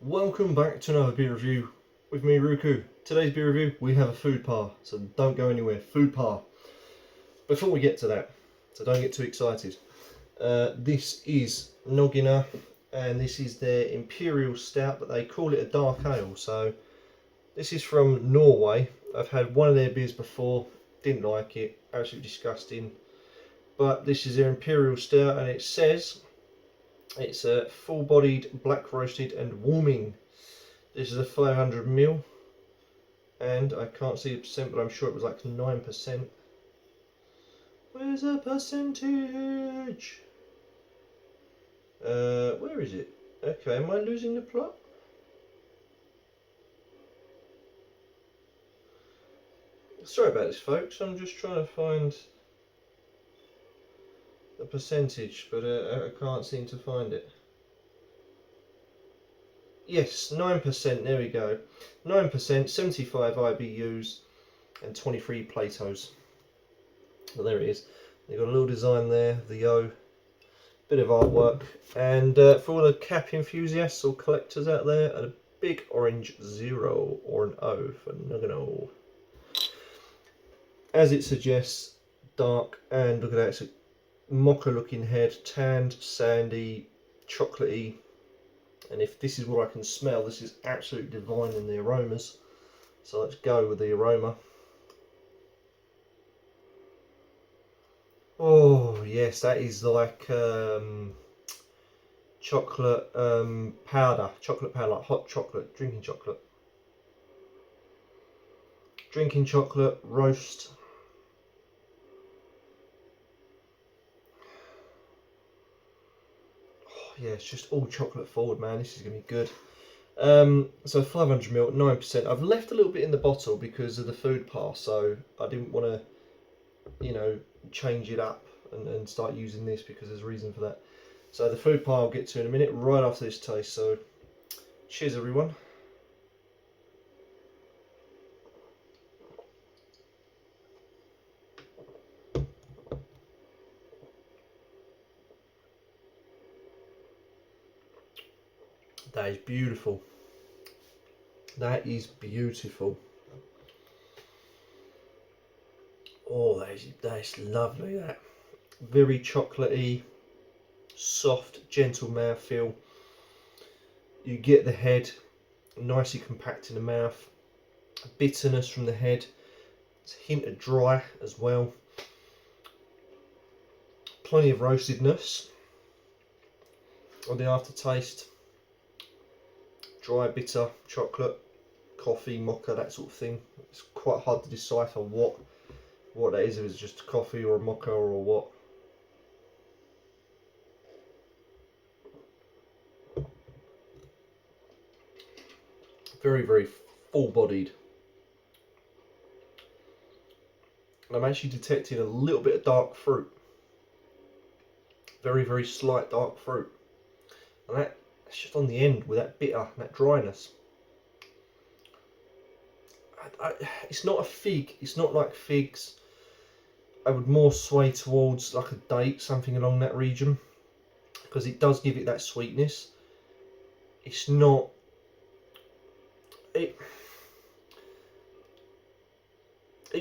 Welcome back to another beer review with me, Ruku. Today's beer review, we have a food par, so don't go anywhere. Food par. Before we get to that, so don't get too excited. This is nogne, and this is their imperial stout, but they call it a dark ale. So this is from Norway. I've had one of their beers before, didn't like it, absolutely disgusting. But this is their imperial stout, and it says it's a full-bodied, black roasted and warming. This is a 500ml, and I can't see the percent, but I'm sure it was like 9%. Where's the percentage? Where is it? Okay, am I losing the plot? Sorry about this, folks. I'm just trying to find the percentage, but I can't seem to find it. Yes, 9%, there we go. 9%, 75 IBUs, and 23 Platos. Well, there it is. They've got a little design there, the O, bit of artwork. And for all the cap enthusiasts or collectors out there, a big orange 0 or an O for nogne. As it suggests, dark, and look at that, it's a mocha looking head, tanned, sandy, chocolatey. And if this is what I can smell, this is absolutely divine in the aromas. So let's go with the aroma. Oh yes, that is like chocolate powder, like hot chocolate, drinking chocolate, roast. Oh, yeah, it's just all chocolate forward, man. This is gonna be good. So 500ml, 9%. I've left a little bit in the bottle because of the food pass, so I didn't want to, change it up and start using this because there's a reason for that. So the food pile I'll get to in a minute, right after this taste. So cheers, everyone. That is beautiful. That is beautiful. Oh, that is lovely. That very chocolatey, soft, gentle mouthfeel. You get the head nicely compact in the mouth. Bitterness from the head. It's a hint of dry as well. Plenty of roastedness on the aftertaste. Dry, bitter, chocolate, coffee, mocha, that sort of thing. It's quite hard to decipher what that is, if it's just coffee or a mocha or what. Very, very full-bodied. And I'm actually detecting a little bit of dark fruit. Very, very slight dark fruit. And that's just on the end with that bitter and that dryness. It's not a fig, it's not like figs. I would more sway towards like a date, something along that region, because it does give it that sweetness. It's not, it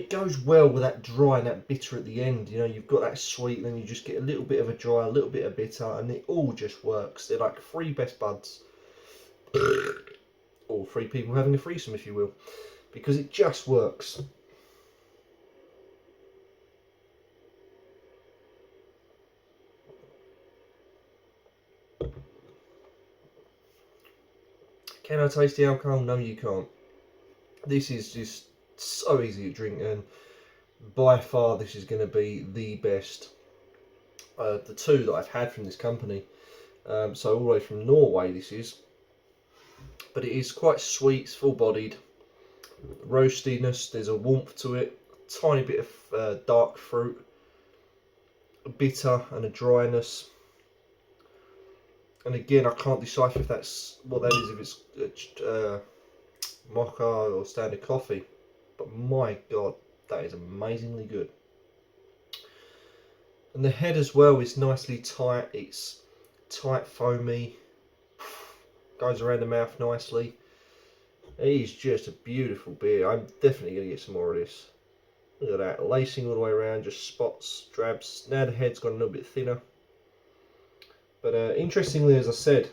goes well with that dry and that bitter at the end. You've got that sweet, and then you just get a little bit of a dry, a little bit of bitter, and it all just works. They're like three best buds, or three people having a threesome, if you will, because it just works. Can I taste the alcohol? No, you can't. This is just so easy to drink, and by far this is going to be the best. The two that I've had from this company. So all the way from Norway this is. But it is quite sweet, it's full-bodied. Roastiness, there's a warmth to it. A tiny bit of dark fruit. A bitter and a dryness. And again, I can't decipher if that's what that is, if it's mocha or standard coffee. But my god, that is amazingly good. And the head as well is nicely tight. It's tight, foamy. goes around the mouth nicely. It's just a beautiful beer. I'm definitely going to get some more of this. Look at that, lacing all the way around, just spots, drabs. Now the head's got a little bit thinner. But interestingly, as I said,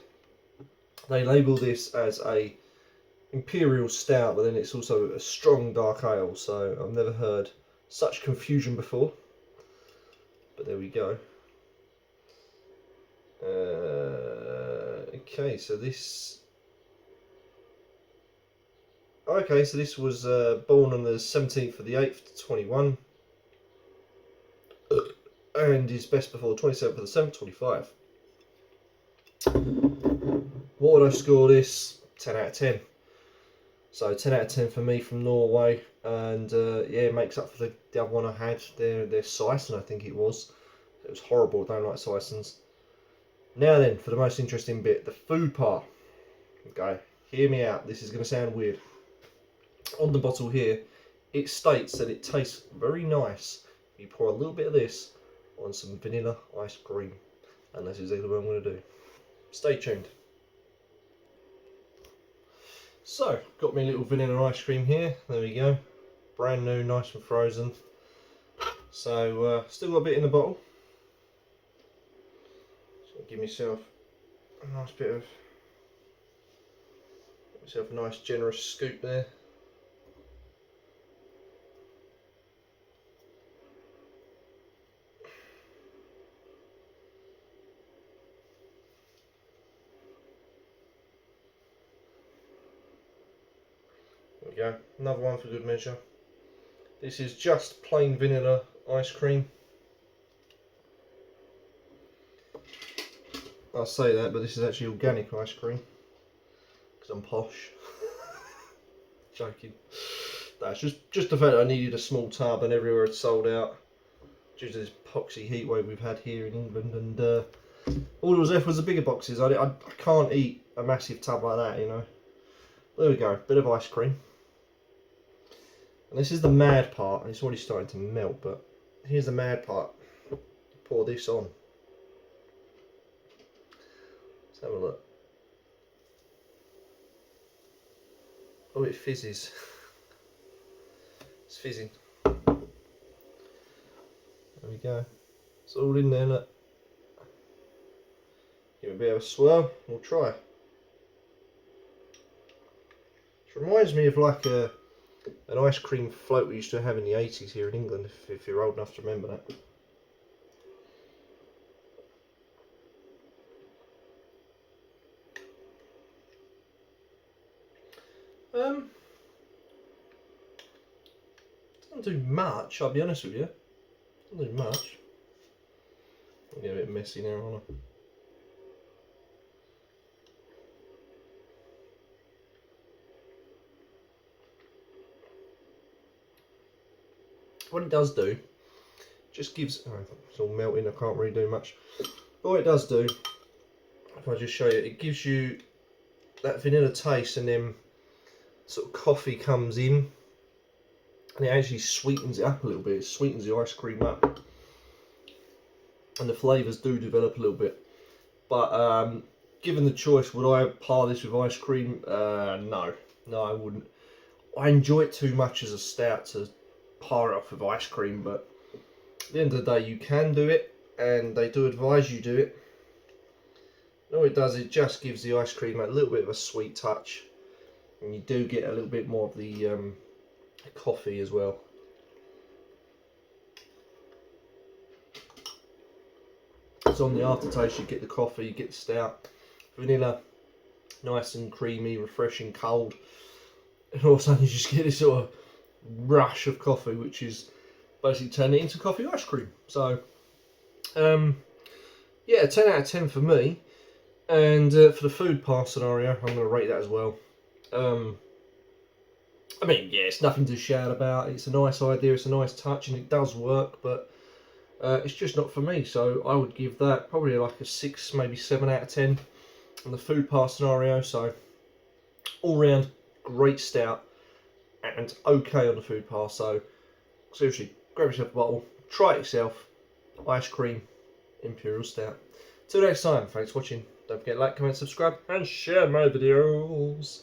they label this as a imperial stout, but then it's also a strong dark ale. So I've never heard such confusion before. But there we go. Okay, so this. Okay, so this was born on the 17th of the 8th, 21, and is best before the 27th of the 7th, 25. What would I score this? 10 out of 10. So 10 out of 10 for me from Norway, and yeah, it makes up for the other one I had. Their Sison, I think it was. It was horrible. I don't like Sisons. Now then, for the most interesting bit, the food part. Okay, hear me out. This is going to sound weird. On the bottle here, it states that it tastes very nice. You pour a little bit of this on some vanilla ice cream, and that's exactly what I'm going to do. Stay tuned. So, got me a little vanilla ice cream here. There we go. Brand new, nice and frozen. So, still got a bit in the bottle. So, give myself a nice bit of, a nice generous scoop there. There we go, another one for good measure. This is just plain vanilla ice cream. I say that, but this is actually organic ice cream because I'm posh. Joking. That's just the fact that I needed a small tub, and everywhere it's sold out due to this poxy heat wave we've had here in England. And all that was left was the bigger boxes. I can't eat a massive tub like that, you know. There we go, bit of ice cream. And this is the mad part, and it's already starting to melt, but here's the mad part. Pour this on. Let's have a look. Oh, it fizzes. It's fizzing. There we go. It's all in there, look. Give it a bit of a swirl, we'll try. It reminds me of like an ice cream float we used to have in the 80s here in England, if you're old enough to remember that. Doesn't do much, I'll be honest with you. Doesn't do much. I'll get a bit messy now, aren't I? What it does do, just gives, oh, it's all melting, I can't really do much. But what it does do, if I just show you, it gives you that vanilla taste, and then sort of coffee comes in, and it actually sweetens it up a little bit. It sweetens the ice cream up, and the flavours do develop a little bit. But given the choice, would I par this with ice cream? No, I wouldn't. I enjoy it too much as a stout to par it off with ice cream, but at the end of the day you can do it, and they do advise you do it. And all it does, it just gives the ice cream a little bit of a sweet touch, and you do get a little bit more of the coffee as well. So on the aftertaste you get the coffee, you get the stout, vanilla, nice and creamy, refreshing, cold, and all of a sudden you just get this sort of rush of coffee, which is basically turning it into coffee ice cream. So yeah, 10 out of 10 for me. And for the food pass scenario, I'm going to rate that as well. I mean, yeah, it's nothing to shout about. It's a nice idea, it's a nice touch, and it does work, but it's just not for me. So I would give that probably like a 6, maybe 7 out of 10 on the food pass scenario. So all round, great stout, and okay on the food pass. So seriously, grab yourself a bottle, try it yourself. Ice cream, imperial stout. Till next time, thanks for watching. Don't forget to like, comment, subscribe, and share my videos.